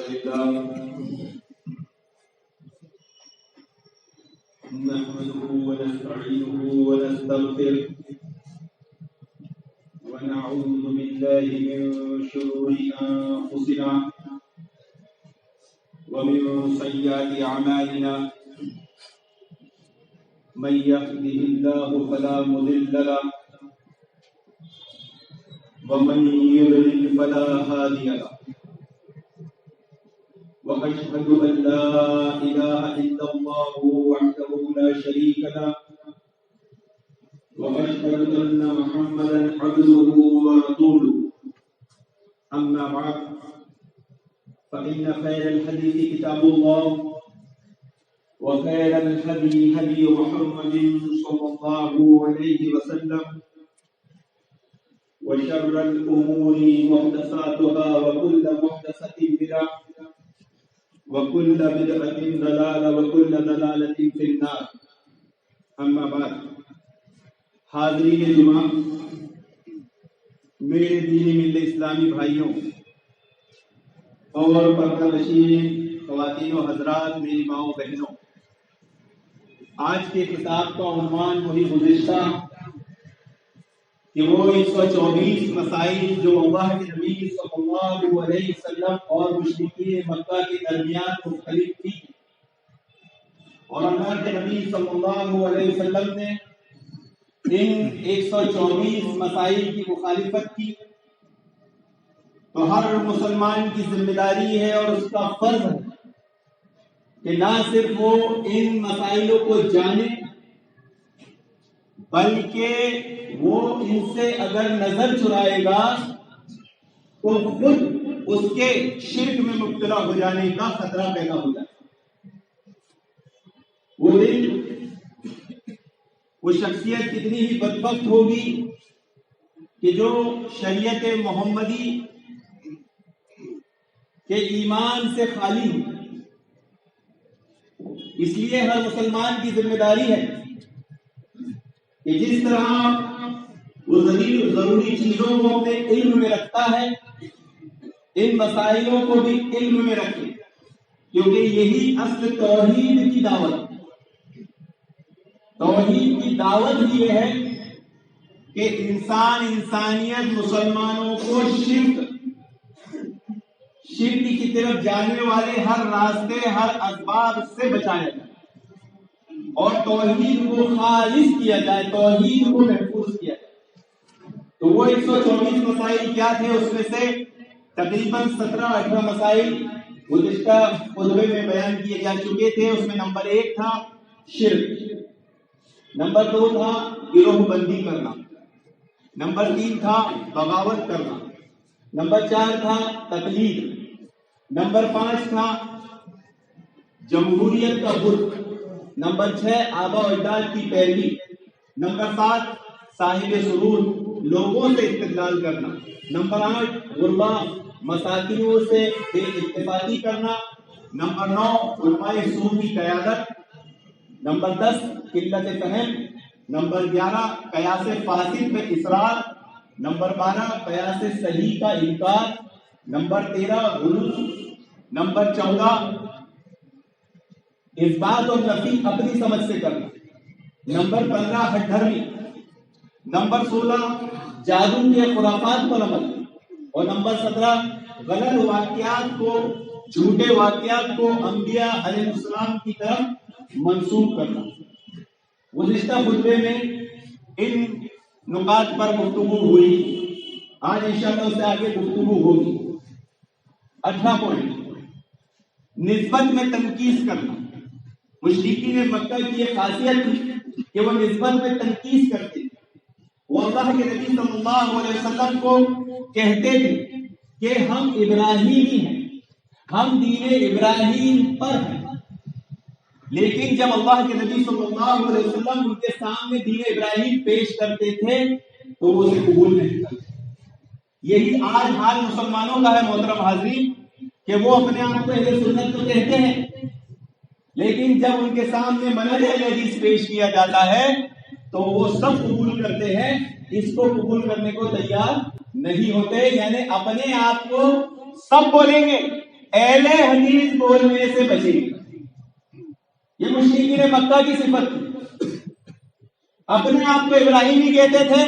لله نحمده ونستعينه ونستغفره ونعوذ بالله من شرور أنفسنا ومن سيئات أعمالنا من يهده الله فلا مضل له ومن يضلل فلا هادي له وأشهد أن لا إله إلا الله وحده لا شريك له وأشهد أن محمدا عبده ورسوله أما بعد فإن خير الحديث كتاب الله وخير الهدي هدي محمد صلى الله عليه وسلم وشر الأمور محدثاتها وكل محدثة بدعة وكل بدعة ضلالة وكل ضلالة في النار أما بعد حاضرین جمعہ، میرے دینی ملت اسلامی بھائیوں اور پردہ نشین خواتین و حضرات، میری ماؤں بہنوں، آج کے خطاب کا عنوان وہی گزشتہ کہ وہ 124 مسائل جو اللہ کے نبی صلی اللہ علیہ وسلم اور مشرکین مکہ کے درمیان مختلف تھی، اور اللہ کے نبی صلی اللہ علیہ وسلم نے ان 124 مسائل کی مخالفت کی، تو ہر مسلمان کی ذمہ داری ہے اور اس کا فرض ہے کہ نہ صرف وہ ان مسائلوں کو جانے بلکہ وہ ان سے اگر نظر چرائے گا تو خود اس کے شرک میں مبتلا ہو جانے کا خطرہ پیدا ہو جائے۔ وہ دن، وہ شخصیت کتنی ہی بدبخت ہوگی کہ جو شریعت محمدی کے ایمان سے خالی ہو۔ اس لیے ہر مسلمان کی ذمہ داری ہے کہ جس طرح وہ ضروری چیزوں کو اپنے علم میں رکھتا ہے، ان مسائلوں کو بھی علم میں رکھے، کیونکہ یہی اصل توحید کی دعوت ہے۔ توحید کی دعوت یہ ہے کہ انسانیت مسلمانوں کو شرک کی طرف جانے والے ہر راستے، ہر اسباب سے بچایا جائے اور توحید کو خالص کیا جائے، توحید کو محفوظ کیا جائے۔ تو وہ 124 مسائل کیا تھے؟ اس میں سے تقریباً 17-18 مسائل گزشتہ خطبے میں بیان کیے جا چکے تھے۔ اس میں نمبر 1 تھا شرک، نمبر 2 تھا گروہ بندی کرنا، نمبر 3 تھا بغاوت کرنا، نمبر 4 تھا تقلید، نمبر 5 تھا جمہوریت کا بت، نمبر 6 آبا و اجداد کی پیروی، نمبر 7 صاحب سرور، لوگوں سے استدلال کرنا، نمبر 8 غربا مساکینوں سے بے اتفاقی کرنا، نمبر 9 علماء سو کی قیادت، نمبر 10 قلت فہم، نمبر 11 قیاس فاسد میں اصرار، نمبر 12 قیاس صحیح کا انکار، نمبر 13 غلو، نمبر 14 اثبات اور نفی اپنی سمجھ سے کرنا، نمبر 15 ہٹ دھرمی، نمبر 16 جادو کے خرافات پر عمل، اور نمبر 17 غلط واقعات کو، جھوٹے واقعات کو انبیاء علیہ السلام کی طرف منسوب کرنا۔ گزشتہ خطبے میں ان نکات پر گفتگو ہوئی، آج انشاءاللہ اس سے آگے گفتگو ہوگی۔ 18 پوائنٹ، نسبت میں تنقیص کرنا۔ مشرکین مکہ کی یہ خاصیت تھی کہ وہ نسبت میں تنقیص کرتے تھے۔ وہ اللہ کے نبی صلی اللہ علیہ وسلم کو کہتے تھے کہ ہم ابراہیمی ہیں، ہم دین ابراہیم پر ہیں، لیکن جب اللہ کے نبی صلی اللہ علیہ وسلم ان کے سامنے دین ابراہیم پیش کرتے تھے تو وہ اسے قبول نہیں کرتے۔ یہی آج حال مسلمانوں کا ہے محترم حاضرین، کہ وہ اپنے آپ کو اہل سنت تو کہتے ہیں، لیکن جب ان کے سامنے منہج اہل حدیث پیش کیا جاتا ہے تو وہ سب قبول کرتے ہیں، اس کو قبول کرنے کو تیار نہیں ہوتے۔ یعنی اپنے آپ کو سب بولیں گے اہل حدیث بولنے سے بچیں گے. یہ مشرکین مکہ کی صفت تھی. اپنے آپ کو ابراہیمی کہتے تھے،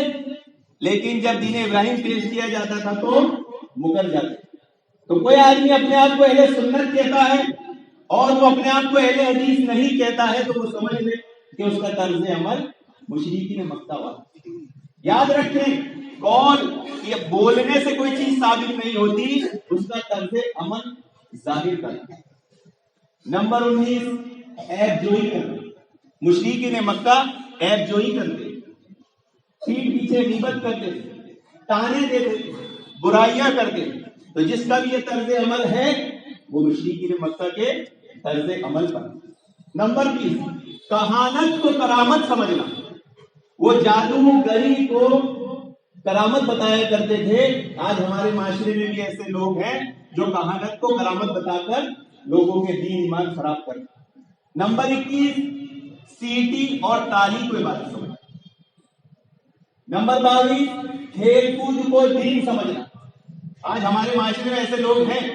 لیکن جب دین ابراہیم پیش کیا جاتا تھا تو مکر جاتے. تو کوئی آدمی اپنے آپ کو اہل سنت کہتا ہے اور وہ اپنے آپ کو اہل حدیث نہیں کہتا ہے تو وہ سمجھ لے کہ اس کا طرز عمل مشرکین مکہ والا. یاد رکھیں، قول یہ بولنے سے کوئی چیز ثابت نہیں ہوتی، اس کا طرز عمل ظاہر کرنا. نمبر 19، عیب جوئی کرنا. مشرکین مکہ عیب جوئی کرتے، پیٹھ پیچھے غیبت کرتے، تانے دیتے، برائیاں کرتے. تو جس کا بھی یہ طرز عمل ہے وہ مشرکین مکہ کے طرز عمل پر. نمبر 20، کہانت کو کرامت سمجھنا. وہ جادوگری کو کرامت بتایا کرتے تھے. آج ہمارے معاشرے میں بھی ایسے لوگ ہیں جو کہانت کو کرامت بتا کر لوگوں کے دین ایمان خراب کرتے. نمبر 21، سیٹی اور تالی کو عبادت سمجھنا. نمبر 22، کھیل کود کو دین سمجھنا. آج ہمارے معاشرے میں ایسے لوگ ہیں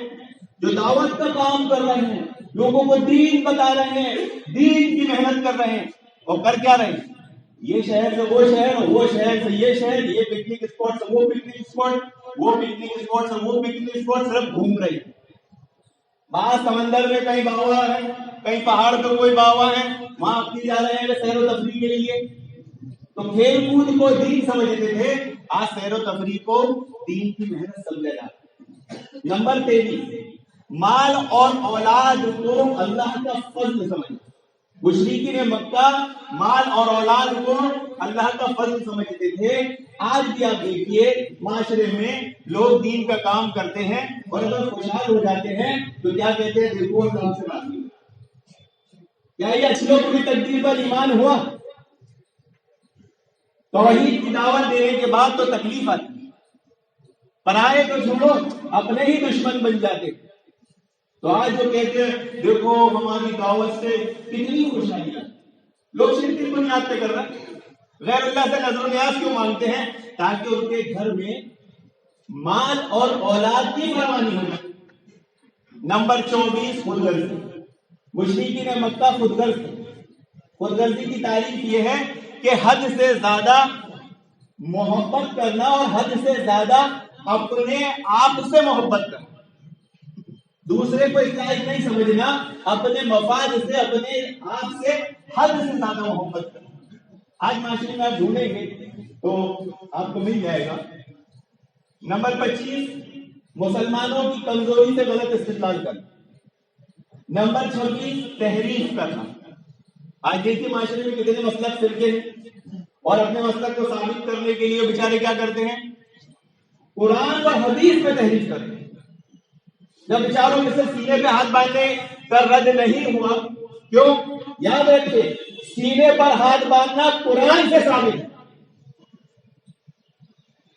جو دعوت کا کام کر رہے ہیں، لوگوں کو دین بتا رہے ہیں، دین کی محنت کر رہے ہیں، اور کر کیا رہے ہیں؟ یہ شہر سے وہ شہر، وہ شہر سے یہ شہر، یہ پکنک اسپاٹ سے وہ پکنک اسپاٹ، وہ پکنک اسپاٹ سے وہ پکنک اسپاٹ، صرف گھوم رہے ہیں. بعض سمندر میں کہیں باوا ہے، کہیں پہاڑ پہ کوئی باوا ہے، وہاں اپنی جا رہے ہیں سیر و تفریح کے لیے. تو کھیل کود کو دین سمجھتے تھے، آج سیر و تفریح کو دین کی محنت سمجھا جاتا ہے. نمبر 23، مال اور اولاد کو اللہ کا فضل سمجھنا. مشرکین مکہ مال اور اولاد کو اللہ کا فضل سمجھتے تھے. آج بھی آپ دیکھیے معاشرے میں لوگ دین کا کام کرتے ہیں اور اگر خوشحال ہو جاتے ہیں تو کیا کہتے ہیں؟ دیکھو اللہ سے بات کی. کیا یہ اچھی کی تقدیر پر ایمان ہوا؟ توحید کی دعوت دینے کے بعد تو تکلیف آتی ہے. پرائے تو چھوڑو، اپنے ہی دشمن بن جاتے. تو آج جو کہتے ہیں دیکھو ہماری دعوت سے کتنی خوشحالی ہے. لوگ صرف کس بنیاد پہ کر رہے ہیں؟ غیر اللہ سے نظر و نیاز کیوں مانگتے ہیں؟ تاکہ ان کے گھر میں مال اور اولاد کی فراوانی ہو جائے. نمبر 24، خود غرضی. مشرکین مکہ خود غرض. خود غرضی کی تعریف یہ ہے کہ حد سے زیادہ محبت کرنا اور حد سے زیادہ اپنے آپ سے محبت کرنا. دوسرے کو اس لائق نہیں سمجھنا، اپنے مفاد سے، اپنے آپ سے حد سے زیادہ محبت کرنا. آج معاشرے میں آپ ڈھونڈیں گے تو آپ کو مل جائے گا. نمبر 25، مسلمانوں کی کمزوری سے غلط استدلال کرنا. نمبر 26، تحریف کرنا. آج دیکھیے معاشرے میں کتنے مسلک فرقے ہیں اور اپنے مسلک کو ثابت کرنے کے لیے بیچارے کیا کرتے ہیں؟ قرآن اور حدیث میں تحریف کرتے ہیں. جب بیچاروں میں سے سینے پہ ہاتھ باندھنے کا رد نہیں ہوا، کیوں؟ یاد رکھے سینے پر ہاتھ باندھنا قرآن سے ثابت ہے.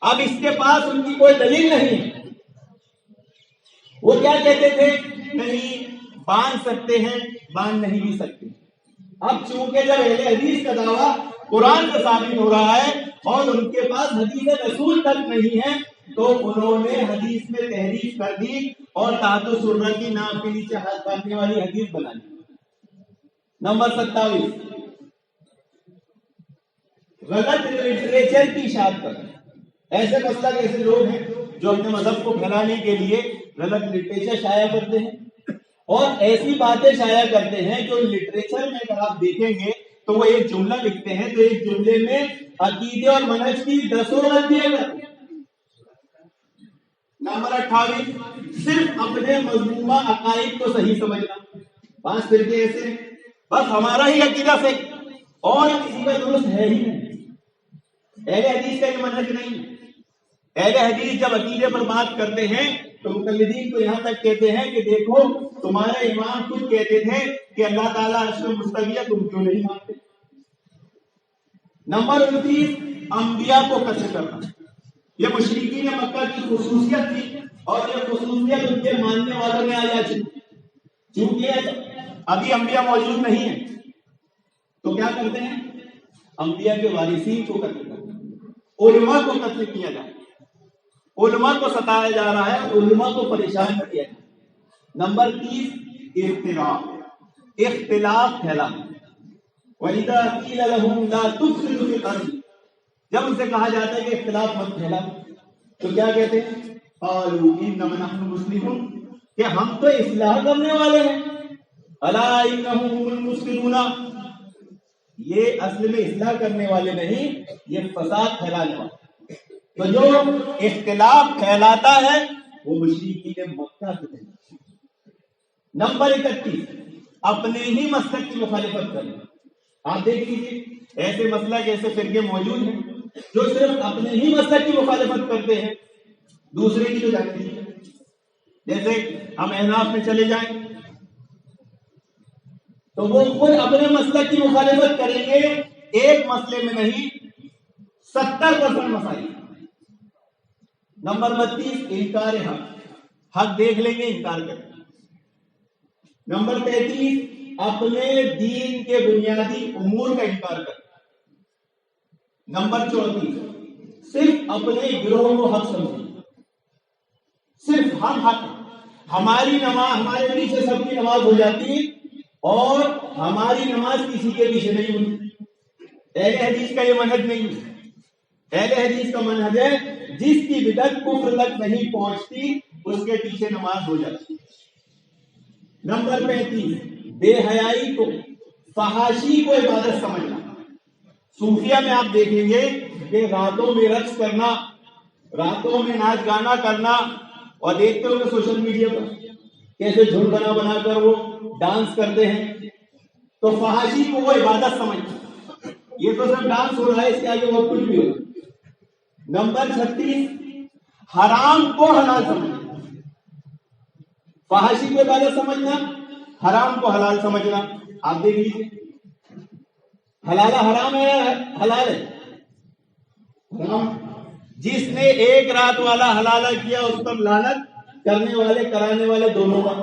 اب اس کے پاس ان کی کوئی دلیل نہیں ہے. وہ کیا کہتے تھے؟ نہیں باندھ سکتے ہیں، باندھ نہیں بھی سکتے. اب چونکہ جب اہل حدیث کا دعویٰ قرآن سے ثابت ہو رہا ہے اور ان کے پاس حدیث رسول تک نہیں ہے تو انہوں نے حدیث میں تحریف کر دی اور تحت سرہ کی ناف کے نیچے ہاتھ باندھنے والی حدیث بنا دی. نمبر 27، غلط لٹریچر کی اشاعت کرنا. ایسے مسئلہ ایسے لوگ ہیں جو اپنے مذہب کو پھیلانے کے لیے غلط لٹریچر شائع کرتے ہیں اور ایسی باتیں شائع کرتے ہیں جو لٹریچر میں اگر آپ دیکھیں گے تو وہ ایک جملہ لکھتے ہیں تو ایک جملے میں عقیدے اور منہج کی 10 غلطیاں کرتے ہیں. نمبر 28، صرف اپنے مذمومہ عقائد کو صحیح سمجھنا. پانچ فرقے ایسے ہیں بس ہمارا ہی عقیدہ سے اور کسی کا درست ہے ہی نہیں. اہل حدیث کا یہ منہج نہیں ہے. اہل حدیث جب عقیدے پر بات کرتے ہیں تو مقلدین کو یہاں تک کہتے ہیں کہ دیکھو تمہارے امام خود کہتے تھے کہ اللہ تعالیٰ عرش میں مستوی ہے، تم کیوں نہیں مانتے. نمبر 29، انبیاء کو قتل کرنا. یہ مشرکین مکہ کی خصوصیت تھی اور یہ خصوصیت ان کے ماننے والوں میں آ جا چکی. چونکہ ابھی انبیاء موجود نہیں ہیں تو کیا کرتے ہیں؟ انبیاء کے وارثین کو قتل کرتے ہیں. علماء کو قتل کیا جائے، علماء کو ستایا جا رہا ہے، علماء کو پریشان کیا جائے. نمبر 30 اختلاف پھیلانا. وَإِذَا قِيلَ لَهُمْ لَا تُفْسِدُوا فِي الْأَرْضِ، جب ان سے کہا جاتا ہے کہ اختلاف مت پھیلا تو کیا کہتے ہیں؟ قَالُوا إِنَّمَا نَحْنُ مُصْلِحُونَ، کہ ہم تو اصلاح کرنے والے ہیں. أَلَا إِنَّهُمْ هُمُ الْمُفْسِدُونَ، یہ اصل میں اصلاح کرنے والے نہیں، یہ فساد پھیلانے والے. تو جو اختلاف پھیلاتا ہے وہ مشرکین مکہ کے ہیں. نمبر 31 اپنے ہی مسلک کی مخالفت کرنا. آپ دیکھ لیجیے ایسے مسلک ایسے فرقے موجود ہیں جو صرف اپنے ہی مسلک کی مخالفت کرتے ہیں، دوسرے کی تو جانتے ہیں. جیسے ہم احناف میں چلے جائیں تو وہ خود اپنے مسلک کی مخالفت کریں گے، ایک مسئلے میں نہیں 70% مسائل. نمبر 32 انکار حق دیکھ لیں گے انکار کریں گے. نمبر 33 اپنے دین کے بنیادی امور کا انکار کریں. نمبر 34 صرف اپنے گروہ کو حق سمجھیں، صرف ہم حق، ہماری نماز ہمارے پیچھے سب کی نماز ہو جاتی اور ہماری نماز کسی کے پیچھے نہیں ہوتی. اہل حدیث کا یہ منہج نہیں ہے. اہل حدیث کا منہج ہے جس کی بدعت کفر تک نہیں پہنچتی اس کے پیچھے نماز ہو جاتی. نمبر 35 بے حیائی کو، فحاشی کو عبادت سمجھنا. صوفیہ میں آپ دیکھیں گے کہ راتوں میں رقص کرنا، راتوں میں ناچ گانا کرنا، اور دیکھتے ہو کہ سوشل میڈیا پر کیسے جھنڈ بنا بنا کر وہ ڈانس کرتے ہیں. تو فحاشی کو وہ عبادت سمجھتے، یہ تو سب ڈانس ہو رہا ہے، اس کے آگے وہ کچھ بھی ہو. نمبر 36 حرام کو حلال سمجھنا. فحاشی کو عبادت سمجھنا، حرام کو حلال سمجھنا. آپ دیکھ لیجیے حلال حرام ہے، حلال ہے حرام. جس نے ایک رات والا حلالہ کیا اس پر لعنت، کرنے والے کرانے والے دونوں کا.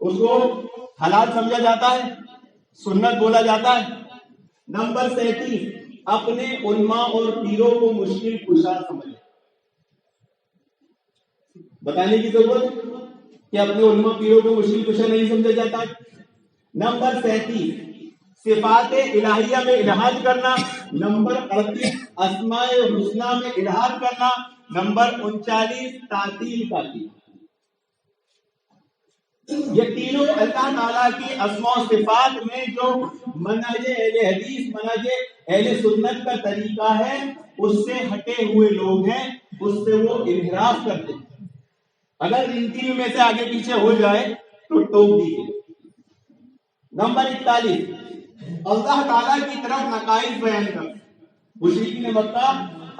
اس کو حلال سمجھا جاتا ہے، سنت بولا جاتا ہے. نمبر 37 اپنے علماء اور پیروں کو مشکل کشا سمجھنا. بتانے کی ضرورت کہ اپنے علماء پیروں کو مشکل کشا نہیں سمجھا جاتا. نمبر 37 صفات الہیہ میں الحاد کرنا. نمبر 38 اسماء الحسنی میں الحاد کرنا. نمبر 39 تعطیل کا کی. یہ تینوں اللہ تعالیٰ کی اسماء و صفات میں جو منہج اہل حدیث، منہج اہل سنت کا طریقہ ہے اس سے ہٹے ہوئے لوگ ہیں، اس سے وہ انحراف کرتے ہیں. اگر ان تینوں میں سے آگے پیچھے ہو جائے تو ٹوک دیجیے. نمبر 41 اللہ تعالیٰ کی طرف نقائص بیان کر. مشرکین مکہ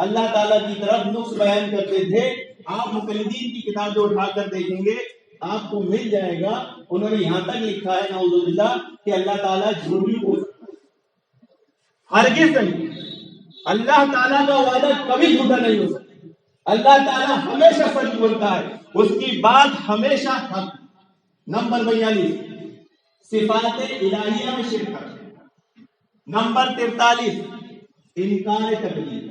اللہ تعالیٰ کی طرف نقص بیان کرتے تھے. آپ مقلدین کی کتاب جو اٹھا کر دیکھیں گے آپ کو مل جائے گا، انہوں نے یہاں تک لکھا ہے نعوذ باللہ کہ اللہ تعالیٰ جھوٹ بھی بول سکتا ہے. ہرگز نہیں، اللہ تعالیٰ کا وعدہ کبھی جھوٹا نہیں ہو سکتا. اللہ تعالیٰ ہمیشہ سچ بولتا ہے، اس کی بات ہمیشہ حق. نمبر 42 صفات الہیہ میں شرک کرنا. نمبر 43 انکار تکلیف.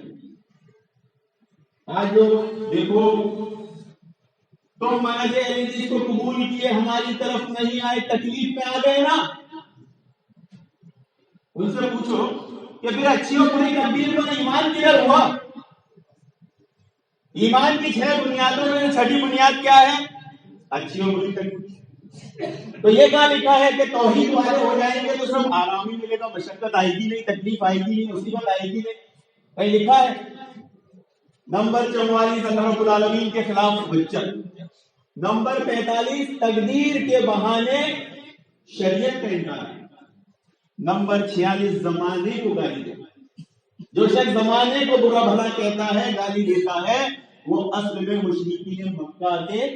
آج لوگ دیکھو تم منہج اہل حدیث کو قبول کیے، ہماری طرف نہیں آئے، تکلیف میں آ گئے نا. ان سے پوچھو کہ پھر اچھی اور بری تبدیل کا ایمان کدھر ہوا؟ ایمان کی 6 بنیادوں میں 6ٹھی بنیاد کیا ہے؟ اچھی اور بری تکلیف. تو یہ کہاں لکھا ہے کہ توحید والے ہو جائیں گے تو سب آرام ہی ملے گا، مشقت آئے گی نہیں، تکلیف آئے گی نہیں، مصیبت آئے گی نہیں؟ کہیں لکھا ہے؟ نمبر 44 اللہ رب العالمین کے خلاف حجت. نمبر 45 تقدیر کے بہانے شریعت کا انکار. نمبر 46 زمانے کو گالی دینا. جو شخص زمانے کو برا بھلا کہتا ہے، گالی دیتا ہے، وہ اصل میں مشرکین مکہ کے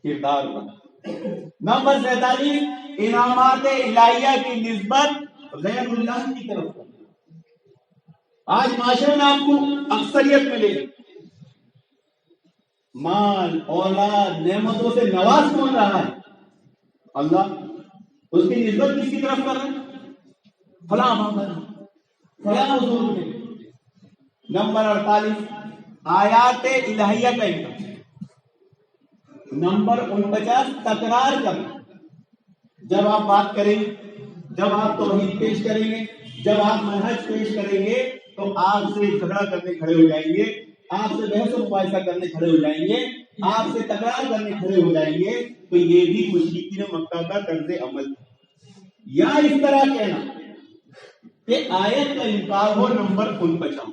کردار بنا. نمبر 47 انعامات الہیہ کی نسبت غیر اللہ کی طرف کرنا. آج معاشرے میں آپ کو اکثریت ملے گی مال اولاد نعمتوں سے نواز کون رہا ہے؟ اللہ. اس کی نسبت کس کی طرف کر رہے ہیں؟ فلاں فلاں حضور کے. نمبر 48 آیات الہیہ کا انکار. نمبر 49 تکرار کرنا. جب آپ بات کریں گے، جب آپ توحید پیش کریں گے، جب آپ منہج پیش کریں گے تو آپ سے جھگڑا کرنے کھڑے ہو جائیں گے، آپ سے بحث و مباحثہ کرنے کھڑے ہو جائیں گے، آپ سے تکرار کرنے کھڑے ہو جائیں گے۔ تو یہ بھی مشرکین مکہ کا طرز عمل ہے۔ یا اس طرح کہنا کہ آیت کا انکار ہو، نمبر 49۔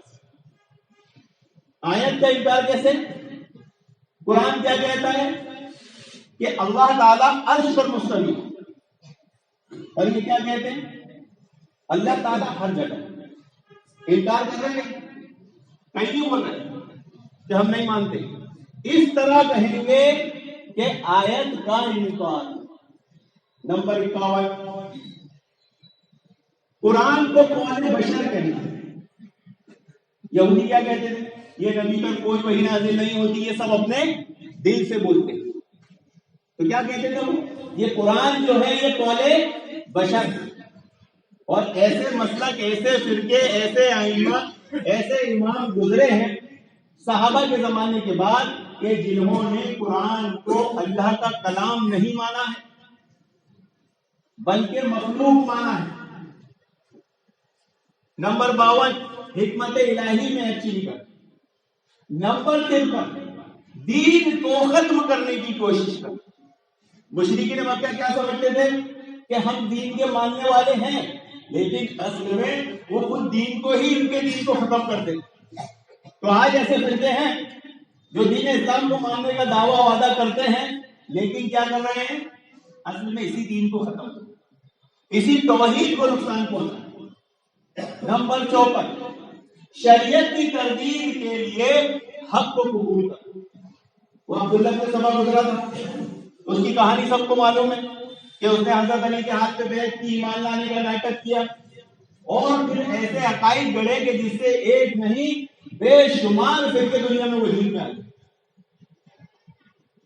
آیت کا انکار کیسے؟ قرآن کیا کہتا ہے کہ اللہ تعالیٰ عرش پر مستوی ہے، اور یہ کیا کہتے ہیں؟ اللہ تعالیٰ ہر جگہ۔ انکار کر رہے ہیں، کہیں کیوں بول رہے ہیں کہ ہم نہیں مانتے؟ اس طرح کہیں گے کہ آیت کا انکار۔ نمبر 51، قرآن کو قول بشر کہنا۔ یہودی کیا کہتے تھے؟ یہ نبی پر کوئی وحی نازل نہیں ہوتی، یہ سب اپنے دل سے بولتے ہیں۔ تو کیا کہتے تھے وہ؟ یہ قرآن جو ہے یہ قول بشر، اور ایسے مسلک، ایسے فرقے، ایسے ائمہ، ایسے امام گزرے ہیں صحابہ کے زمانے کے بعد کہ جنہوں نے قرآن کو اللہ کا کلام نہیں مانا ہے بلکہ مخلوق مانا ہے۔ نمبر 52، حکمت الہی میں ایکچولی کر۔ نمبر 53، دین کو ختم کرنے کی کوشش کر۔ مشرکین مکہ کیا سمجھتے تھے کہ ہم دین کے ماننے والے ہیں، لیکن اصل میں وہ خود دین کو ہی، ان کے دین کو ختم کرتے۔ تو آج ایسے فرقے ہیں جو دین اسلام کو ماننے کا دعویٰ وعدہ کرتے ہیں، لیکن کیا کر رہے ہیں؟ اصل میں اسی دین کو ختم کرتے، اسی توحید کو نقصان پہنچاتے۔ نمبر 54، شریعت کی تردید کے لیے حق کو قبول کر۔ وہ عبداللہ سے سبق گزرا تھا، اس کی کہانی سب کو معلوم ہے کہ اس نے حضرت علی کے ہاتھ پہ بیعت کی، ایمان لانے کا ناٹک کیا، اور پھر ایسے عقائد گڑے کہ جس سے ایک نہیں بے شمار فرقے دنیا میں وجود میں آئے۔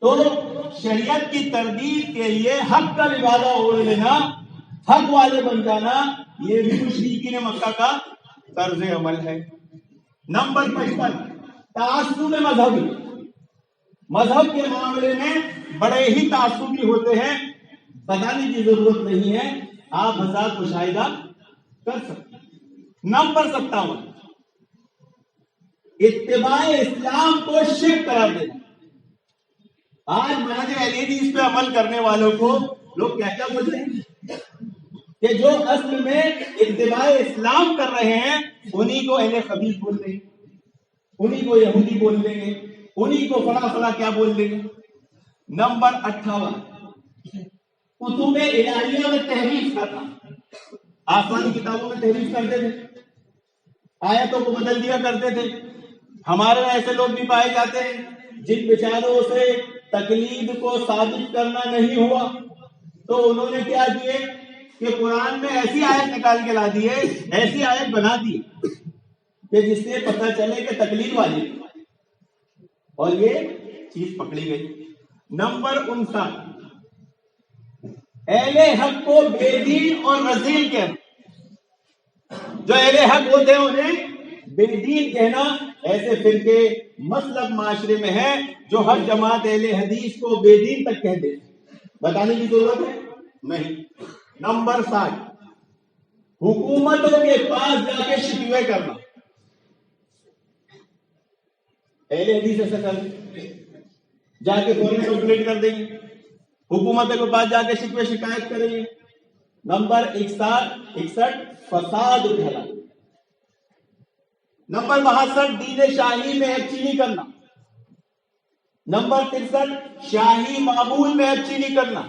تو شریعت کی تردید کے لیے حق کا لبادہ اوڑھ لینا، حق والے بن جانا، یہ بھی مشرکین مکہ کا طرز عمل ہے۔ نمبر 55، تعصب مذہبی۔ مذہب کے معاملے میں بڑے ہی تعصبی ہوتے ہیں، بتانے کی ضرورت نہیں ہے، آپ حضرات مشاہدہ کر سکتے ہیں۔ نمبر 57، اتباع اسلام کو شرک قرار دینا۔ آج منہج اہل حدیث پہ عمل کرنے والوں کو لوگ کیا کیا بولتے ہیں کہ جو اصل میں اتباع اسلام کر رہے ہیں انہی کو اہل خبیث بول دیں گے، انہی کو یہودی بول دیں گے، انہی کو فلاں فلاں کیا بول دیں گے۔ نمبر 58، کتب الہیہ میں تحریف کرنا۔ آسمانی کتابوں میں تحریف کرتے تھے، آیتوں کو بدل دیا کرتے تھے۔ ہمارے ایسے لوگ بھی پائے جاتے ہیں جن بیچاروں سے تقلید کو ثابت کرنا نہیں ہوا تو انہوں نے کیا کیے کہ قرآن میں ایسی آیت نکال کے لا دیے، ایسی آیت بنا دی کہ جس سے پتہ چلے کہ تقلید والی، اور یہ چیز پکڑی گئی۔ نمبر 59، اہل حق کو بے دین اور رذیل کہنا۔ جو اہل حق ہوتے ہیں انہیں بے دین کہنا۔ ایسے فرقے مسلک معاشرے میں ہیں جو ہر جماعت اہل حدیث کو بے دین تک کہہ دے، بتانے کی ضرورت ہے نہیں۔ نمبر 60، حکومتوں کے پاس جا کے شکوے کرنا۔ اہل حدیث ایسا کر جا کے فوراً کمپلیٹ کر دیں گے، حکومتوں کے پاس جا کے شکوے شکایت کریں گے۔ نمبر 61، فساد پھیلانا۔ نمبر 62، دین شاہی میں ایب چینی کرنا۔ نمبر 63، شاہی معمول میں ایب چینی کرنا۔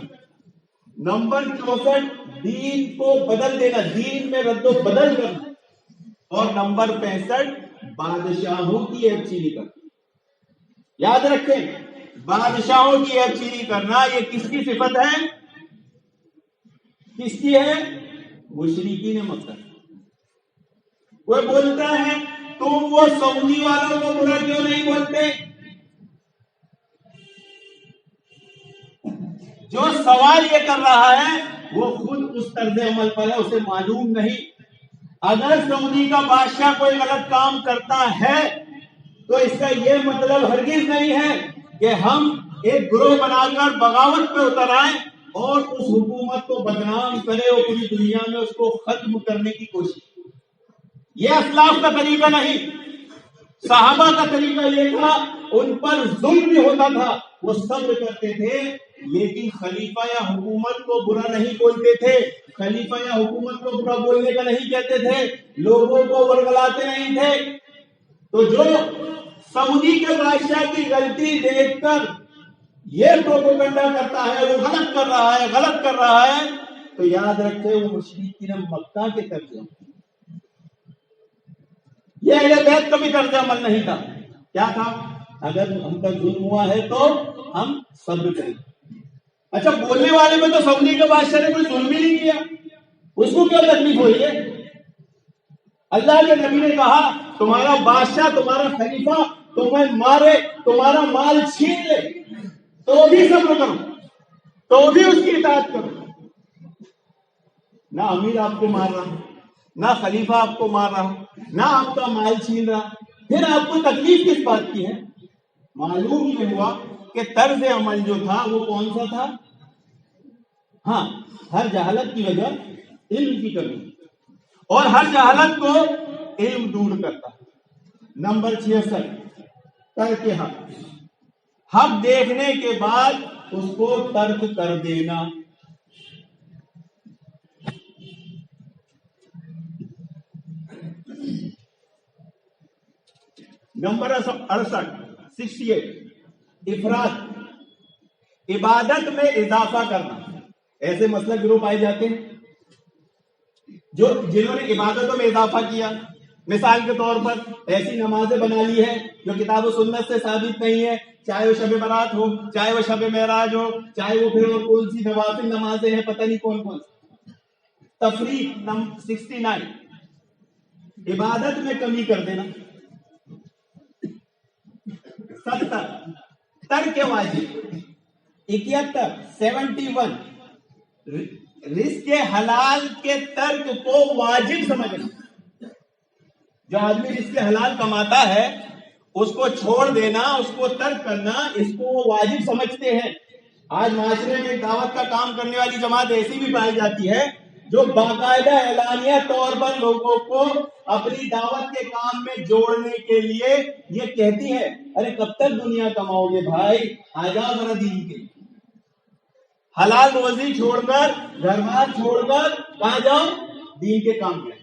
نمبر 64، دین کو بدل دینا، دین میں رد و بدل کرنا۔ اور نمبر 65، بادشاہوں کی ایب چینی کرنا۔ یاد رکھیں، بادشاہوں کی ایب چینی کرنا یہ کس کی صفت ہے؟ کس کی ہے؟ مشرکین مکہ۔ کوئی بولتا ہے تم وہ سعودی والوں کو برا کیوں نہیں بولتے؟ جو سوال یہ کر رہا ہے وہ خود اس طرز عمل پر ہے، اسے معلوم نہیں۔ اگر سعودی کا بادشاہ کوئی غلط کام کرتا ہے تو اس کا یہ مطلب ہرگز نہیں ہے کہ ہم ایک گروہ بنا کر بغاوت پہ اتر آئیں اور اس حکومت کو بدنام کرے اور پوری دنیا میں اس کو ختم کرنے کی کوشش. یہ اسلاف کا طریقہ نہیں. صحابہ کا طریقہ یہ تھا, ان پر ظلم بھی ہوتا تھا, وہ صبر کرتے تھے, لیکن خلیفہ یا حکومت کو برا نہیں بولتے تھے, خلیفہ یا حکومت کو برا بولنے کا نہیں کہتے تھے, لوگوں کو ورگلاتے نہیں تھے. تو جو سعودی کے بادشاہ کی غلطی دیکھ کر یہ پروپیگنڈا کرتا ہے وہ غلط کر رہا ہے, غلط کر رہا ہے, تو یاد رکھے وہ مشرکین مکہ کے طرز عمل, یہ اہل بیت کا بھی طرز عمل نہیں تھا. کیا تھا؟ اگر ہم پر ظلم ہوا ہے تو ہم صبر کریں. اچھا, بولنے والے میں تو سعودی کے بادشاہ نے کوئی ظلم ہی نہیں کیا, اس کو کیا تکلیف ہوئی ہے؟ اللہ کے نبی نے کہا تمہارا بادشاہ, تمہارا خلیفہ تمہیں مارے, تمہارا مال چھین لے, تو بھی صبر کرو, تو بھی اس کی اطاعت کرو. نہ امیر آپ کو مار رہا, نہ خلیفہ آپ کو مار رہا, نہ آپ کا مال چھین رہا, پھر آپ کو تکلیف کس بات کی ہے؟ معلوم یہ ہوا کہ طرز عمل جو تھا وہ کون سا تھا؟ ہاں, ہر جہالت کی وجہ علم کی کمی, اور ہر جہالت کو علم دور کرتا. نمبر 66, ترک حق, حق دیکھنے کے بعد اس کو ترک کر دینا. نمبر 68, افراد, عبادت میں اضافہ کرنا. ایسے مسلک گروہ پائے جاتے ہیں جنہوں نے عبادتوں میں اضافہ کیا. مثال کے طور پر ایسی نمازیں بنا لی ہے جو کتاب و سنت سے ثابت نہیں ہے, چاہے وہ شب برات ہو, چاہے وہ شب معراج ہو, چاہے وہ پھر کون سی نوافل نمازیں ہیں پتہ نہیں کون کون سی. تفریق. 69, عبادت میں کمی کر دینا. 70, ترک واجب. 71, رزق حلال کے ترک کو واجب سمجھنا. جو آدمی رزق حلال کماتا ہے اس کو چھوڑ دینا, اس کو ترک کرنا, اس کو وہ واجب سمجھتے ہیں. آج معاشرے میں دعوت کا کام کرنے والی جماعت ایسی بھی پائی جاتی ہے جو باقاعدہ اعلانیہ طور پر لوگوں کو اپنی دعوت کے کام میں جوڑنے کے لیے یہ کہتی ہے, ارے کب تک دنیا کماؤ گے بھائی, آ جاؤ ذرا دین کے. حلال روزی چھوڑ کر, گھر بار چھوڑ کر کہاں جاؤ؟ دین کے کام میں.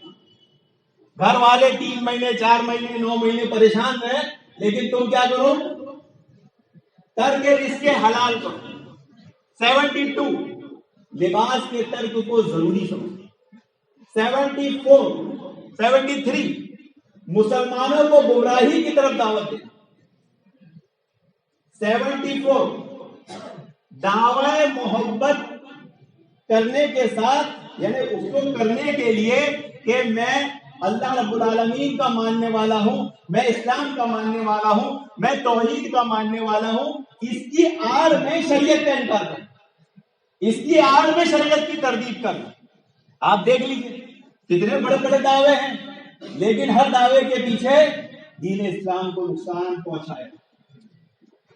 گھر والے 3 مہینے 4 مہینے 9 مہینے پریشان رہے, لیکن تم کیا کرو؟ ترک رزق حلال کرو. 72, لباس کے ترک کو ضروری سمجھو. 73, مسلمانوں کو گمراہی کی طرف دعوت دے. 74, دعوی محبت کرنے کے ساتھ, یعنی اس کو کرنے کے لیے کہ میں اللہ رب العالمین کا ماننے والا ہوں, میں اسلام کا ماننے والا ہوں, میں توحید کا ماننے والا ہوں, اس کی آڑ میں شریعت کا انکار کرنا, اس کی آڑ میں شریعت کی تردید کرنا. آپ دیکھ لیجیے کتنے بڑے بڑے دعوے ہیں, لیکن ہر دعوے کے پیچھے دین اسلام کو نقصان پہنچایا,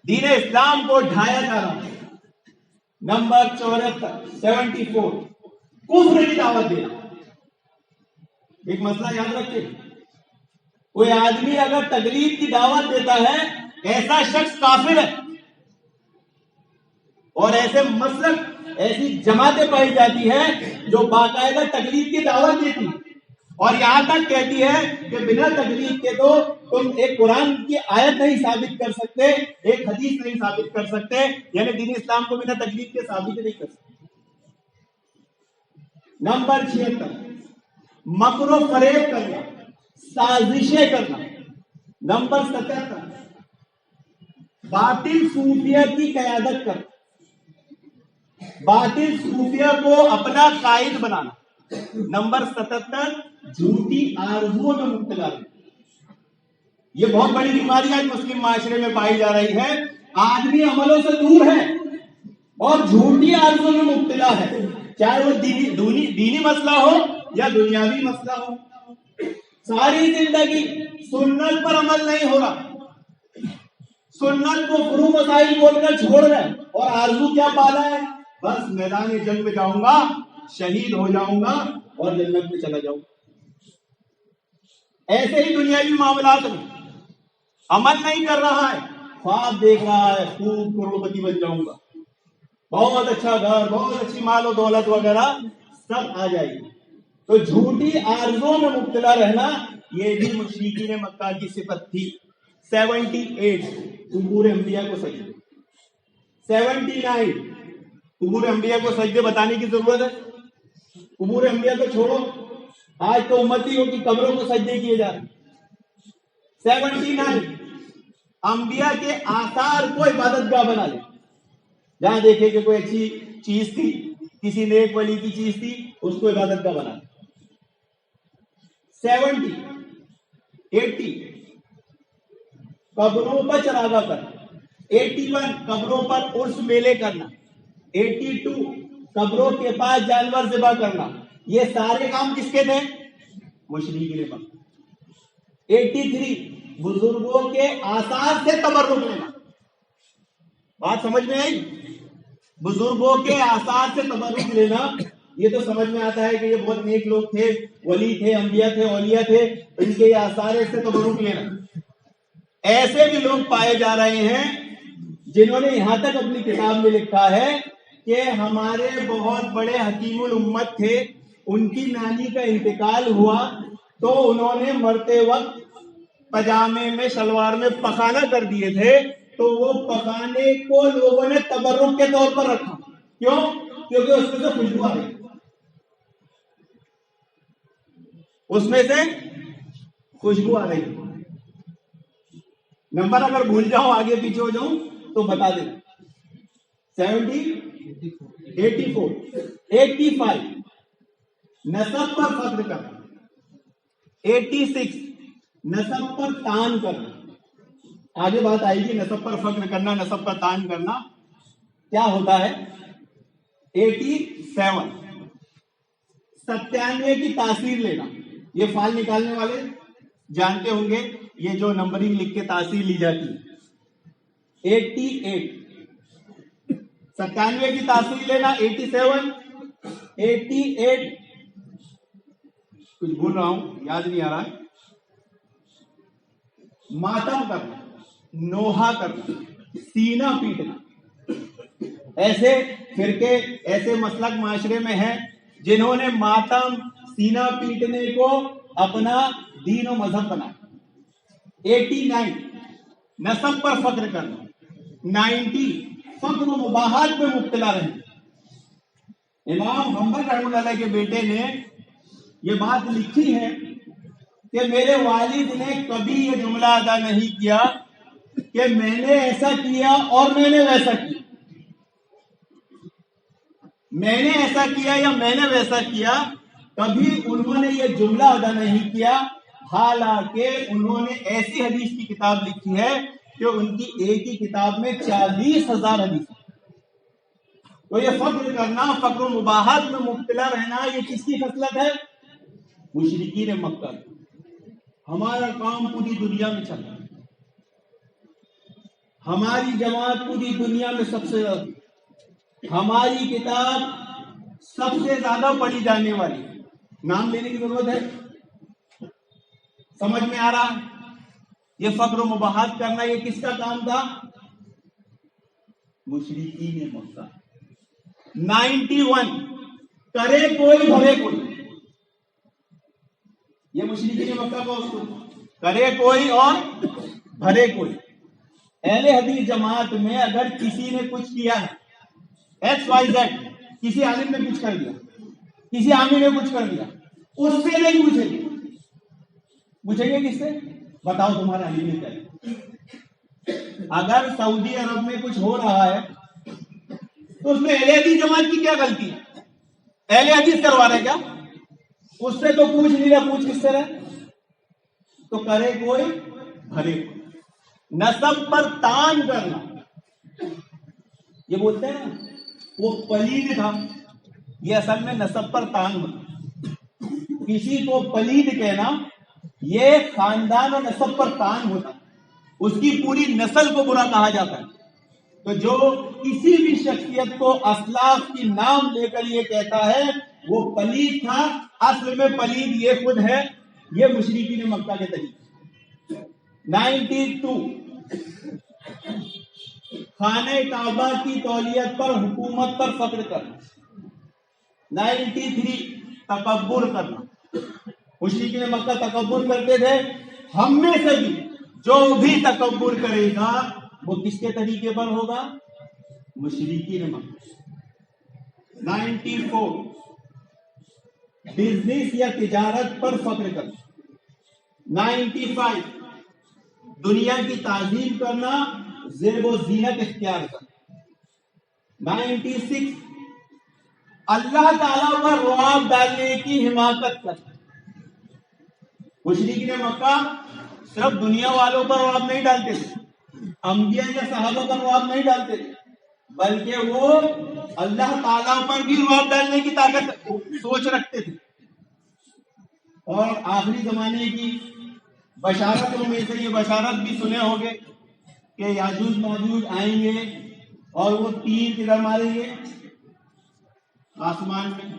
دین اسلام کو ڈھایا جا رہا ہے. نمبر 74, کفر کی دعوت دینا. ایک مسئلہ یاد رکھیں, کوئی آدمی اگر تقلید کی دعوت دیتا ہے ایسا شخص کافر ہے, اور ایسے مسلک ایسی جماعتیں پائی جاتی ہیں جو باقاعدہ تقلید کی دعوت دیتی اور یہاں تک کہتی ہے کہ بنا تقلید کے تو تم ایک قرآن کی آیت نہیں ثابت کر سکتے, ایک حدیث نہیں ثابت کر سکتے, یعنی دین اسلام کو بنا تقلید کے ثابت نہیں کر سکتے. نمبر 76, مکر و فریب کرنا, سازشیں کرنا. نمبر 77, باطل صوفیہ کی قیادت کرنا, باطل صوفیہ کو اپنا قائد بنانا. نمبر 77, جھوٹی آرزوؤں میں مبتلا رہنا. یہ بہت بڑی بیماری آج مسلم معاشرے میں پائی جا رہی ہے. آدمی عملوں سے دور ہے اور جھوٹی آرزوؤں میں مبتلا ہے, چاہے وہ دینی مسئلہ ہو یا دنیاوی مسئلہ ہو. ساری زندگی سنت پر عمل نہیں ہو رہا, سنت کو فروع مسائل بول کر چھوڑ رہے, اور آرزو کیا پالا ہے؟ بس میدان جنگ میں جاؤں گا, شہید ہو جاؤں گا اور جنت میں چلا جاؤں گا. ایسے ہی دنیاوی معاملات میں عمل نہیں کر رہا ہے, خواب دیکھ رہا ہے خوب کروڑپتی بن جاؤں گا, بہت اچھا گھر, بہت اچھی مال و دولت وغیرہ سب آ جائے گی. تو جھوٹی آرزوں میں مبتلا رہنا یہ بھی مشرکین مکہ کی صفت تھی. 78 قبور انبیاء کو سجدے, 79 قبور انبیاء کو سجدے بتانے کی ضرورت ہے. قبور انبیاء کو چھوڑو, آج تو امتیوں کی قبروں کو سجدے کیے جا رہے ہیں. 79 انبیاء کے آثار کو عبادت گاہ بنا لے, جہاں دیکھے کہ کوئی اچھی چیز تھی, کسی نیک ولی کی چیز تھی, اس کو عبادت گاہ بنا لے. 80 قبروں پر چراغاں کرنا, 81 قبروں پر عرس میلے کرنا, 82 قبروں کے پاس جانور ذبح کرنا. یہ سارے کام کس کے تھے؟ مشرکین مکہ. 83 بزرگوں کے آثار سے تبرک لینا. بات سمجھ میں آئی؟ بزرگوں کے آثار سے تبرک لینا, یہ تو سمجھ میں آتا ہے کہ یہ بہت نیک لوگ تھے, ولی تھے, انبیاء تھے, اولیاء تھے, ان کے آثار سے تبرک لینا. ایسے بھی لوگ پائے جا رہے ہیں جنہوں نے یہاں تک اپنی کتاب میں لکھا ہے کہ ہمارے بہت بڑے حکیم الامت تھے, ان کی نانی کا انتقال ہوا تو انہوں نے مرتے وقت پجامے میں شلوار میں پخانا کر دیے تھے, تو وہ پخانے کو لوگوں نے تبرک کے طور پر رکھا. کیوں؟ کیونکہ اس میں سے خوشبو آ گئی, اس میں سے خوشبو آ رہی. نمبر اگر بھول جاؤں, آگے پیچھے ہو جاؤں تو بتا دینا. 70 84 85 نسب پر فخر کرنا, 86 نسب پر تان کرنا. آگے بات آئے گی نسب پر فخر کرنا, نسب پر تان کرنا کیا ہوتا ہے. 87 97 کی تاثیر لینا. یہ فال نکالنے والے جانتے ہوں گے, یہ جو نمبرنگ لکھ کے تاثیر لی جاتی ہے. 88 97 کی تاثیر لینا. 87 88 کچھ بھول رہا ہوں, یاد نہیں آ رہا ہے. ماتم کرنا, نوحہ کرنا, سینہ پیٹنا. ایسے فرقے, ایسے مسلک معاشرے میں ہیں جنہوں نے ماتم, سینہ پیٹنے کو اپنا دین و مذہب بنا. 89 نسب پر فخر کرنا. 90 فخر و مباحات میں مبتلا رہنا. امام حنبل رحمۃ اللہ علیہ کے بیٹے نے یہ بات لکھی ہے کہ میرے والد نے کبھی یہ جملہ ادا نہیں کیا کہ میں نے ایسا کیا اور میں نے ویسا کیا, میں نے ایسا کیا یا میں نے ویسا کیا. کبھی انہوں نے یہ جملہ ادا نہیں کیا, حالانکہ انہوں نے ایسی حدیث کی کتاب لکھی ہے کہ ان کی ایک ہی کتاب میں 40,000 حدیث. تو یہ فخر کرنا, فخر و مباحات میں مبتلا رہنا, یہ کس کی خصلت ہے؟ مشرکین مکہ. ہمارا کام پوری دنیا میں چل رہا ہے, ہماری جماعت پوری دنیا میں سب سے زیادہ, ہماری کتاب سب سے زیادہ پڑھی جانے والی. نام لینے کی ضرورت ہے؟ سمجھ میں آ رہا ہے؟ یہ فخر و مباحات کرنا یہ کس کا کام تھا؟ مشرکین مکہ. 91 کرے کوئی بھرے کوئی. یہ مشرکین مکہ کا اصول, کرے کوئی اور بھرے کوئی. اہل حدیث جماعت میں اگر کسی نے کچھ کیا ہے, XYZ, کسی عالم نے کچھ کر دیا, کسی عامی نے کچھ کر دیا, اس سے نہیں پوچھیں گے. پوچھیں گے کس سے؟ بتاؤ تمہارا عالم نے کیا ہے. اگر سعودی عرب میں کچھ ہو رہا ہے تو اس میں اہل حدیث جماعت کی کیا غلطی ہے؟ اہل حدیث کروا رہے کیا؟ اس سے تو پوچھ نہیں رہا, پوچھ کس سے رہے؟ تو کرے کوئی بھرے کوئی. نسب پر تان کرنا, یہ بولتے ہیں نا وہ پلید تھا, یہ اصل میں نسب پر تان ہوتا. کسی کو پلید کہنا یہ خاندان اور نسب پر تان ہوتا, اس کی پوری نسل کو برا کہا جاتا ہے. تو جو کسی بھی شخصیت کو اسلاف کی نام لے کر یہ کہتا ہے وہ پلید تھا، اصل میں پلید یہ خود ہے، یہ مشرکین مکہ کے طریقے۔ 92 خانہ کعبہ کی تولیت پر حکومت پر فخر کرنا۔ 93 تکبر کرنا۔ مشرکین مکہ تکبر کرتے تھے، ہم میں سے بھی جو بھی تکبر کرے گا وہ کس کے طریقے پر ہوگا؟ مشرکین مکہ۔ 94 بزنس یا تجارت پر فخر کرنا۔ 95 دنیا کی تعظیم کرنا، زیب و زینت اختیار کرنا۔ 96 اللہ تعالیٰ پر رعب ڈالنے کی حماقت کرنا۔ مشرکین مکہ صرف دنیا والوں پر رعب نہیں ڈالتے تھے، انبیاء یا صحابہ پر رعب نہیں ڈالتے تھے، بلکہ وہ اللہ تعالیٰ پر بھی رعب ڈالنے کی طاقت سوچ رکھتے تھے۔ اور آخری زمانے کی بشارتوں میں سے یہ بشارت بھی سنے ہوگے کہ یاجوج ماجوج آئیں گے اور وہ تیر کدھر ماریں گے؟ آسمان میں،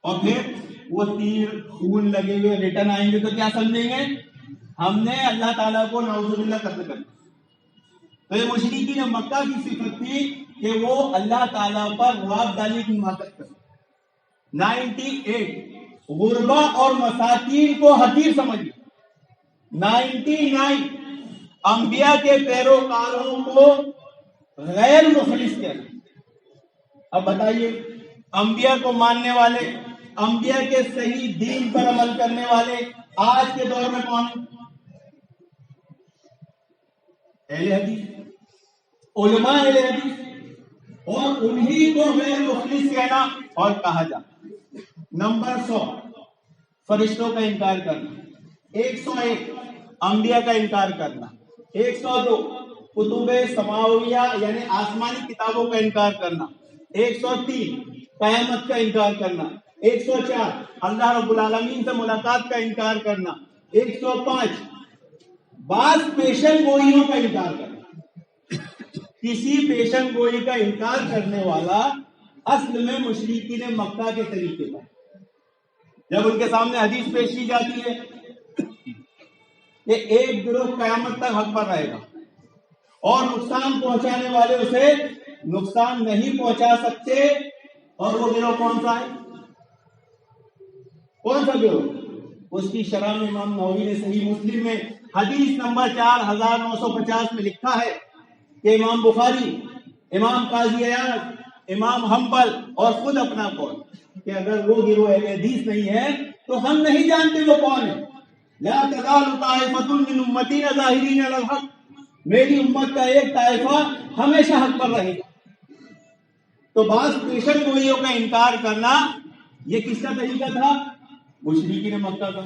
اور پھر وہ تیر خون لگے ہوئے ریٹرن آئیں گے تو کیا سمجھیں گے؟ ہم نے اللہ تعالیٰ کو نعوذ باللہ قتل کر دیا۔ تو یہ مشرکین مکہ کی صفت تھی کہ وہ اللہ تعالیٰ پر رعب ڈالنے کی حماقت کرتے۔ 98 غربا اور مساکین کو حقیر سمجھنا۔ 99 انبیاء کے پیروکاروں کو غیر مخلص کہنا۔ اب بتائیے، انبیاء کو ماننے والے، انبیاء کے صحیح دین پر عمل کرنے والے آج کے دور میں کون ہیں؟ اہل حدیث، علماء اہل حدیث، اور انہی کو غیر مخلص کہنا اور کہا جاتا۔ نمبر 100 فرشتوں کا انکار کرنا۔ 101 انبیاء کا انکار کرنا۔ 102 کتب سماویہ یعنی آسمانی کتابوں کا انکار کرنا۔ 103 قیامت کا انکار کرنا۔ 104 اللہ رب العالمین سے ملاقات کا انکار کرنا۔ 105 بعض پیشن گوئیوں کا انکار کرنا۔ کسی پیشن گوئی کا انکار کرنے والا اصل میں مشرکین مکہ کے طریقے پر، جب ان کے سامنے حدیث پیش کی جاتی ہے کہ ایک گروہ قیامت تک حق پر رہے گا اور نقصان پہنچانے والے اسے نقصان نہیں پہنچا سکتے، اور وہ گروہ کون سا ہے؟ کون سا گروہ؟ اس کی شرح میں امام نووی نے صحیح مسلم میں حدیث نمبر 4950 میں لکھا ہے کہ امام بخاری، امام قاضی عیاض، امام حنبل اور خود اپنا قول کہ اگر وہ گروہ اہل حدیث نہیں ہے تو ہم نہیں جانتے وہ کون ہے۔ لا تزال طائفۃ من امتی ظاہرین علی الحق، میری امت کا ایک طائفہ ہمیشہ حق پر رہے گا۔ تو بعض پیشن گوئیوں کا انکار کرنا یہ کس کا طریقہ تھا؟ مشرکین مکہ کا۔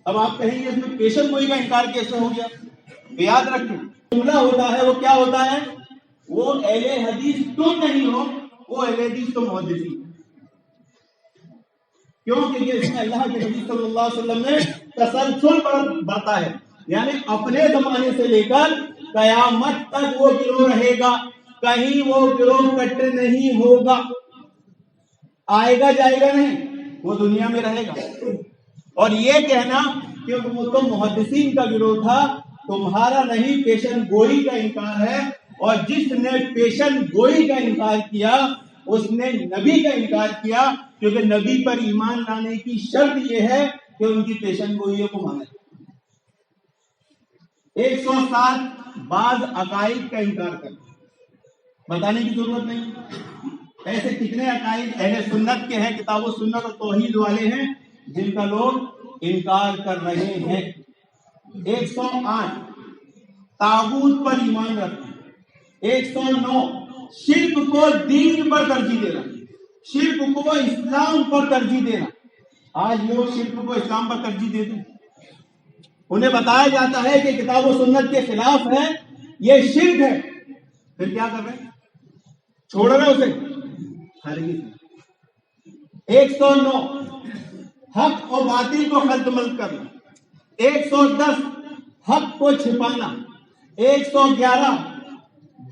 اب آپ کہیں گے اس میں پیشن گوئی کا انکار کیسے ہو گیا؟ یاد رکھیں، جملہ ہوتا ہے وہ کیا ہوتا ہے؟ وہ اہل حدیث تم نہیں ہو، وہ اہل حدیث تو محدثین، کیونکہ یہ اس میں اللہ کے نبی صلی اللہ علیہ وسلم نے تسلسل برتا ہے، یعنی اپنے زمانے سے لے کر قیامت تک وہ گروہ رہے گا، کہیں وہ گروہ کٹ نہیں ہوگا، آئے گا جائے گا نہیں، وہ دنیا میں رہے گا۔ اور یہ کہنا کہ وہ تو محدثین کا گروہ تھا، تمہارا نہیں، پیشن گوئی کا انکار ہے، اور جس نے پیشن گوئی کا انکار کیا اس نے نبی کا انکار کیا، کیونکہ نبی پر ایمان لانے کی شرط یہ ہے کہ ان کی پیشن گوئیوں کو مانا جائے۔ 107 بعض عقائد کا انکار کرنا، بتانے کی ضرورت نہیں، ایسے کتنے عقائد اہل سنت کے ہیں، کتاب و سنت اور توحید والے ہیں جن کا لوگ انکار کر رہے ہیں۔ 108 طاغوت پر ایمان رکھنا۔ 109 شرک کو دین پر ترجیح دینا، شرک کو اسلام پر ترجیح دینا۔ آج لوگ شرک کو اسلام پر ترجیح دیتے ہیں، انہیں بتایا جاتا ہے کہ کتاب و سنت کے خلاف ہے، یہ شرک ہے، پھر کیا کر رہے ہیں؟ چھوڑ رہے اسے؟ ہرگز نہیں۔ 109 حق اور باطل کو خلط ملط کرنا۔ 110 حق کو چھپانا۔ 111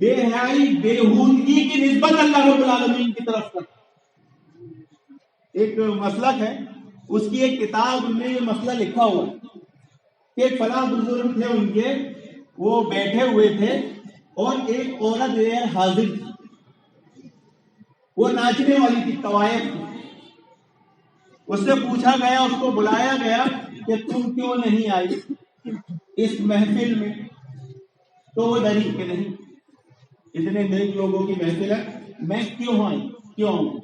بے حیائی بےہودگی کی نسبت اللہ رب العالمین کی طرف کرنا. ایک مسلک ہے, اس کی ایک کتاب میں یہ مسئلہ لکھا ہوا کہ ایک فلاں بزرگ تھے ان کے, وہ بیٹھے ہوئے تھے اور ایک عورت غیر حاضر تھی, وہ ناچنے والی تھی, طوائف تھی. اس سے پوچھا گیا, اس کو بلایا گیا کہ تم کیوں نہیں آئی اس محفل میں؟ تو وہ ڈری کہ نہیں, اتنے نیک لوگوں کی محفل ہے, میں کیوں آئی, کیوں آؤں؟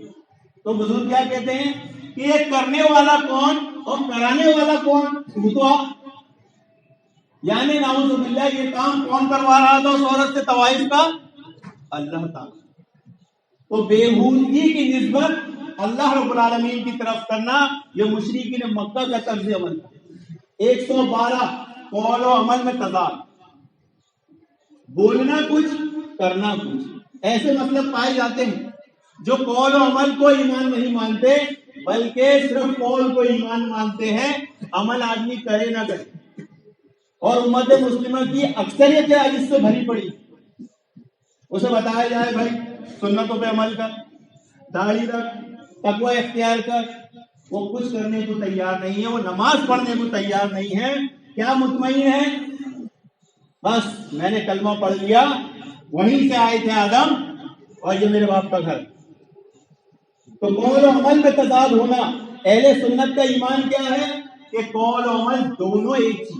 تو بزرگ کیا کہتے ہیں کہ یہ کرنے والا کون اور کرانے والا کون؟ تو آ. یعنی نعوذ باللہ یہ کام کون کروا رہا تھا اس عورت سے طوائف کا؟ اللہ تعالیٰ. تو بےہودگی کی نسبت اللہ رب العالمین کی طرف کرنا یہ مشرکین مکہ کا طرز عمل تھا. 112 قول و عمل میں تضاد, بولنا کچھ کرنا کچھ, ایسے مطلب پائے جاتے ہیں جو قول و عمل کو ایمان نہیں مانتے بلکہ صرف قول کو ایمان مانتے ہیں, عمل آدمی کرے نہ کرے. اور امت مسلمہ کی اکثریت اس سے بھری پڑی, اسے بتایا جائے بھائی سنتوں پہ عمل کر, داڑھی رکھ, تقوی اختیار کر, وہ کچھ کرنے کو تیار نہیں ہے, وہ نماز پڑھنے کو تیار نہیں ہے. کیا مطمئن ہے؟ بس میں نے کلمہ پڑھ لیا, وہیں سے آئے تھے آدم اور یہ میرے باپ کا گھر. تو قول و عمل میں تضاد ہونا, اہل سنت کا ایمان کیا ہے کہ قول و عمل دونوں ایک چیز.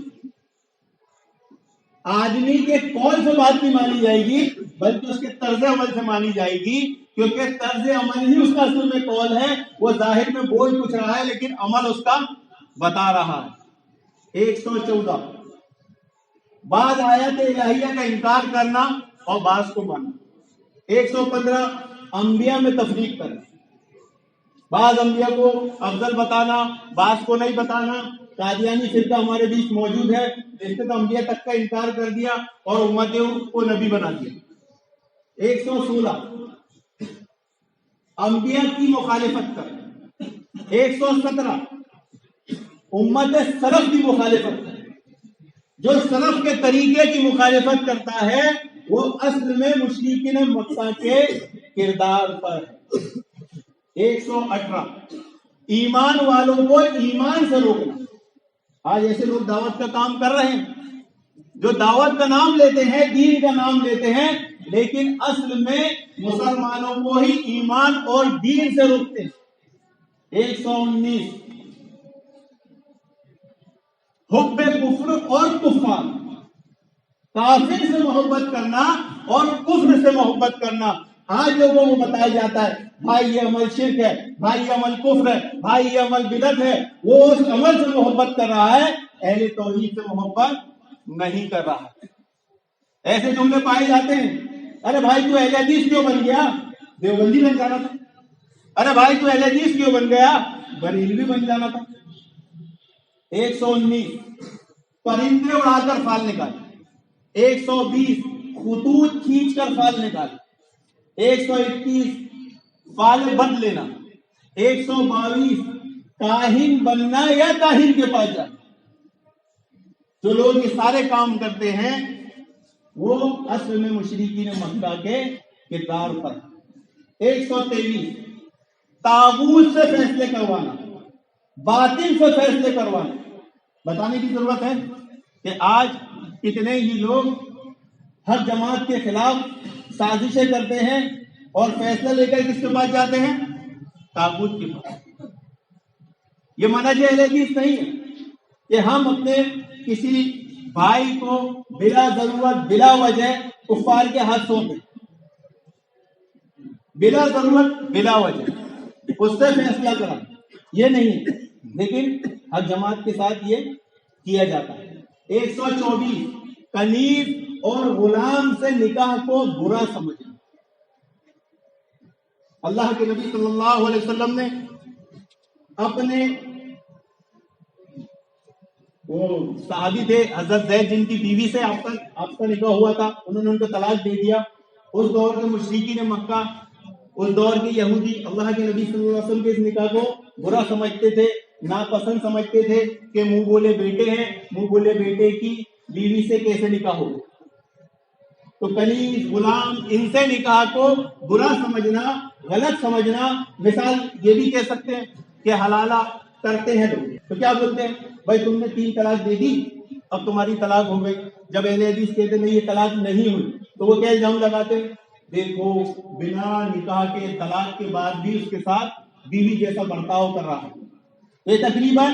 آدمی کے قول سے بات نہیں مانی جائے گی بلکہ اس کے طرز عمل سے مانی جائے گی, کیونکہ طرز عمل ہی اس کا اصل میں قول ہے. وہ ظاہر میں بول کچھ رہا ہے لیکن عمل اس کا بتا رہا ہے. 114 بعض آیات الہیہ کا انکار کرنا اور بعض کو ماننا. 115 انبیاء میں تفریق کرنا, بعض انبیاء کو افضل بتانا بعض کو نہیں بتانا. قادیانی فرقہ ہمارے بیچ موجود ہے, جس نے تو انبیاء تک کا انکار کر دیا اور امتوں کو نبی بنا دیا. 116 انبیاء کی مخالفت کر. 117 امت سلف کی مخالفت کر. جو سلف کے طریقے کی مخالفت کرتا ہے وہ اصل میں مشرکین مکہ کے کردار پر ہے. 118 ایمان والوں کو ایمان سے روکنا. آج ایسے لوگ دعوت کا کام کر رہے ہیں جو دعوت کا نام لیتے ہیں, دین کا نام لیتے ہیں, لیکن اصل میں مسلمانوں کو ہی ایمان اور دین سے روکتے ہیں. 119 حب کفر اور کفار, کافر سے محبت کرنا اور کفر سے محبت کرنا. آج لوگوں کو بتایا جاتا ہے بھائی یہ عمل شرک ہے, بھائی یہ عمل کفر ہے, بھائی یہ عمل بدعت ہے. وہ اس عمل سے محبت کر رہا ہے, اہل توحید سے محبت نہیں کر رہا ہے. ایسے جملے پائے جاتے ہیں, ارے بھائی تو اہل حدیث کیوں بن گیا؟ دیوبندی بن جانا تھا. ارے بھائی تو اہل حدیث کیوں بن گیا؟ بریلوی بن جانا تھا. 119 پرندے اڑا کر فال نکال. 120 خطوط کھینچ کر فال نکال. 121 فال بد لینا. 122 کاہن بننا یا کاہن کے پاس جانا. جو لوگ یہ سارے کام کرتے ہیں وہ اصل میں مشرکین مکہ کے کردار پر. 123 طاغوت سے فیصلے کروانا, باطل سے فیصلے کروانا. بتانے کی ضرورت ہے کہ آج کتنے ہی لوگ ہر جماعت کے خلاف سازشیں کرتے ہیں اور فیصلہ لے کر کس کے پاس جاتے ہیں؟ طاغوت کے پاس. یہ منہج اہل حدیث نہیں ہے کہ ہم اپنے کسی بھائی کو بلا ضرورت بلا وجہ کفار کے ہاتھ سونپیں, بلا ضرورت بلا وجہ اس سے فیصلہ کرا, یہ نہیں ہے. لیکن ہر جماعت کے ساتھ یہ کیا جاتا ہے. 124 کنیز اور غلام سے نکاح کو برا سمجھنا. اللہ کے نبی صلی اللہ علیہ وسلم نے اپنے وہ صحابی تھے حضرت زید جن کی بیوی سے آپ کا نکاح ہوا تھا, انہوں نے ان کو طلاق دے دیا. اس دور کے مشرکین مکہ, اس دور کے یہودی اللہ کے نبی صلی اللہ علیہ وسلم کے اس نکاح کو برا سمجھتے تھے, ناپسند سمجھتے تھے کہ منہ بولے بیٹے ہیں, منہ بولے بیٹے کی بیوی سے کیسے نکاح ہو. تو کنیز غلام ان سے نکاح کو برا سمجھنا، غلط سمجھنا، مثال یہ بھی کہہ سکتے ہیں کہ حلالہ کرتے ہیں لوگ تو کیا بولتے ہیں بھائی تم نے 3 طلاق دے دی اب تمہاری طلاق ہو گئی. جب اہل حدیث کہتے نہیں یہ طلاق نہیں ہوئی تو وہ کیا الزام لگاتے ہیں دیکھو بنا نکاح کے طلاق کے بعد بھی اس کے ساتھ بیوی جیسا برتاؤ کر رہا ہے. یہ تقریباً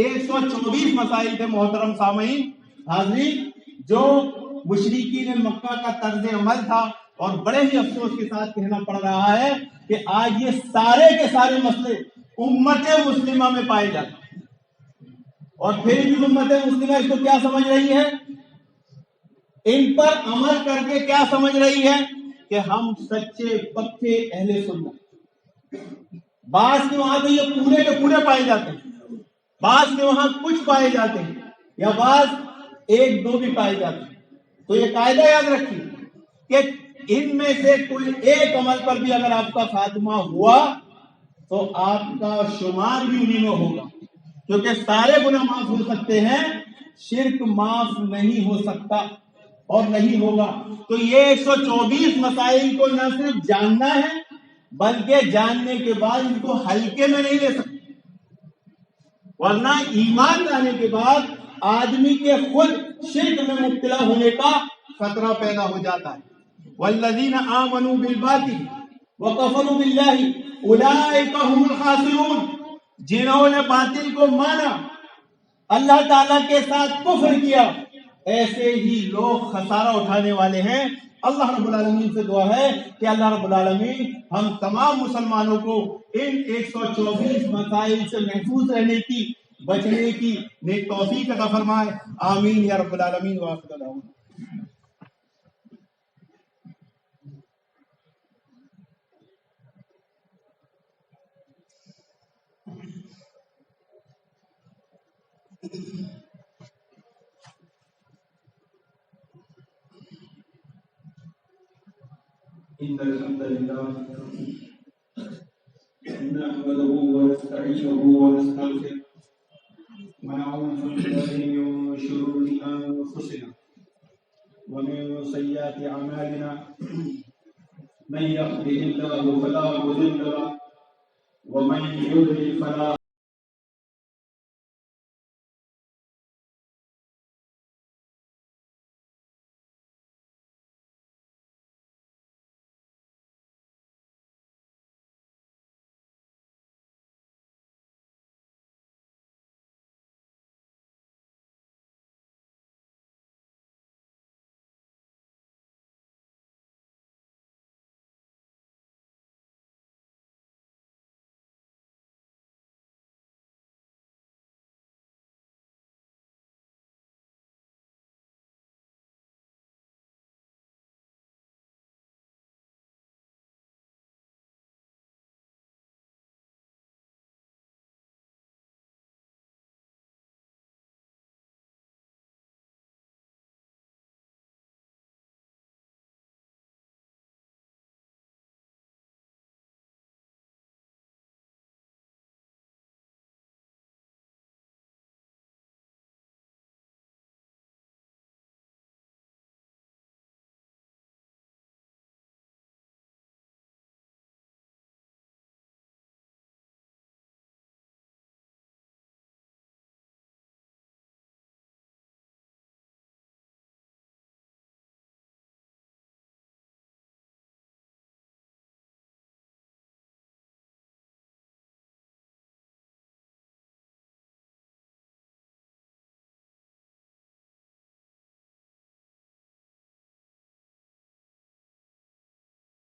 124 مسائل تھے محترم سامعین حاضرین جو مشرکین مکہ کا طرز عمل تھا، اور بڑے ہی افسوس کے ساتھ کہنا پڑ رہا ہے کہ آج یہ سارے کے سارے مسئلے امت مسلمہ میں پائے جاتے ہیں. اور پھر بھی امت مسلمہ اس کو کیا سمجھ رہی ہے؟ ان پر عمل کر کے کیا سمجھ رہی ہے کہ ہم سچے پکے اہل سنت. بعض کے وہاں تو یہ پورے کے پورے پائے جاتے ہیں، بعض کے وہاں کچھ پائے جاتے ہیں، یا بعض 1-2 بھی پائے جاتے ہیں. تو یہ قاعدہ یاد رکھیے کہ ان میں سے کوئی ایک عمل پر بھی اگر آپ کا خاتمہ ہوا تو آپ کا شمار بھی انہی میں ہوگا، کیونکہ سارے گناہ معاف ہو سکتے ہیں، شرک معاف نہیں ہو سکتا اور نہیں ہوگا. تو یہ 124 مسائل کو نہ صرف جاننا ہے بلکہ جاننے کے بعد ان کو ہلکے میں نہیں لے سکتے، ورنہ ایمان لانے کے بعد آدمی کے خود شرک میں مبتلا ہونے کا خطرہ پیدا ہو جاتا ہے. والذین آمنوا بالباطل وکفروا باللہ اولئک هم الخاسرون. جنہوں نے باطل کو مانا، اللہ تعالیٰ کے ساتھ کفر کیا، ایسے ہی لوگ خسارہ اٹھانے والے ہیں. اللہ رب العالمین سے دعا ہے کہ اللہ رب العالمین ہم تمام مسلمانوں کو ان 124 مسائل سے محفوظ رہنے کی، بچنے کی نیک توفیق عطا فرمائے. آمین یا رب العالمین. وآخر دعوانا إن الحمد لله نحمده ونستعينه ونستغفره ونعوذ بالله من شرور أنفسنا ومن سيئات أعمالنا من يهده الله فلا مضل له ومن يضلل فلا